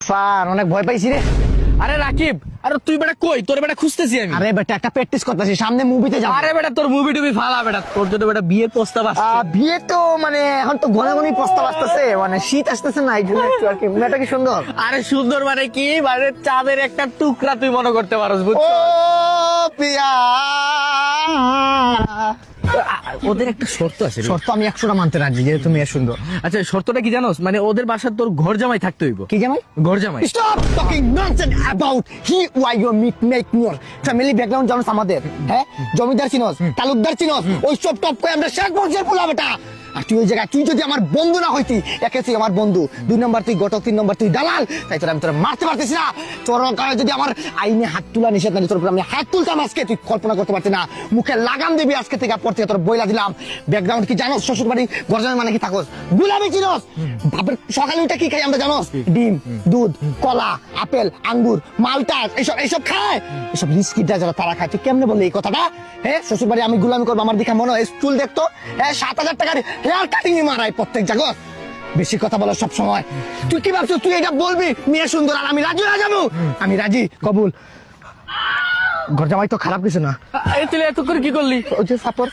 Fun অনেক ভয় পাইছি রে। আরে রাকিব, আরে তুই বেটা কই? তোর বেটা খুঁজতেছি আমি। আরে বেটা একটা প্র্যাকটিস করতেছি, সামনে মুভিতে যাব। আরে বেটা তোর মুভি টুবি ফালা বেটা, তোর জন্য বেটা বিয়ের প্রস্তাব আসছে। বিয়ে তো মানে এখন তো ঘন ঘনই প্রস্তাব আসতেছে, মানে শীত আসতেছে না, এই জন্য একটু আর কি। মেয়েটা কি সুন্দর? আরে সুন্দর মানে কি, মানে চাঁদের একটা টুকরা তুই মনে করতে পারোস, ও বুঝছো? পিয়া, ওদের একটা শর্ত আছে রে। শর্ত আমি 100টা মানতে রাজি, যেহেতু মেয়ে সুন্দর। আচ্ছা শর্তটা কি জানোস? মানে ওদের বাসার তোর ঘর জামাই থাকতে হইব। কি জামাই? ঘর জামাই। Stop talking nonsense about he why you make your family background জানোস আমাদের? হ্যাঁ, জমিদার চিনোস, তালুকদার চিনোস, ওই সব টপ করে আমরা শেখ বংশের পোলা বেটা। আর তুই ওই জায়গায়, তুই যদি আমার বন্ধু না হইতি, একে তুই আমার বন্ধু, 2 নম্বর তুই গটক, 3 নম্বর তুই দালাল, তাই তোর আমি তোরা মারতে পারতেছি না। তোর কারণে যদি আমার আইনে হাত তোলা নিষেধ না, তোর উপর আমি হাত তুলতাম আজকে, তুই কল্পনা করতে পারতি না। মুখে লাগাম দিবি আজকে থেকে, পর থেকে তোর বইলা দিলাম। ব্যাকগ্রাউন্ড কি জানোস? শ্বশুর বাড়ি গরজামের মানে কি থাকোস? গুলামি চিনোস? বাপের সকালে উঠে কি খাই আমরা জানোস? ডিম, দুধ, কলা, আপেল, আঙ্গুর, মালটা, এইসব খায়। এসব রিস্কিটা যারা তারা খায়। তুই কেমনে বললি এই কথাটা? হ্যাঁ, শ্বশুর বাড়ি আমি গুলামি করবো, আমার দেখা মনে হয় চুল দেখতো, হ্যাঁ 7000 টাকার হেয়ার কাটিং মারাই প্রত্যেক জায়গায়। বেশি কথা বলো সব সময়। তুই কি ভাবছিস তুই এটা বলবি মেয়ে সুন্দর আর আমি রাজি হয়ে যাবো? আমি রাজি, কবুল। ঘর জামাই তো খারাপ কিছু না। তুই এত করে কি করলি? ওই যে সাপোর্ট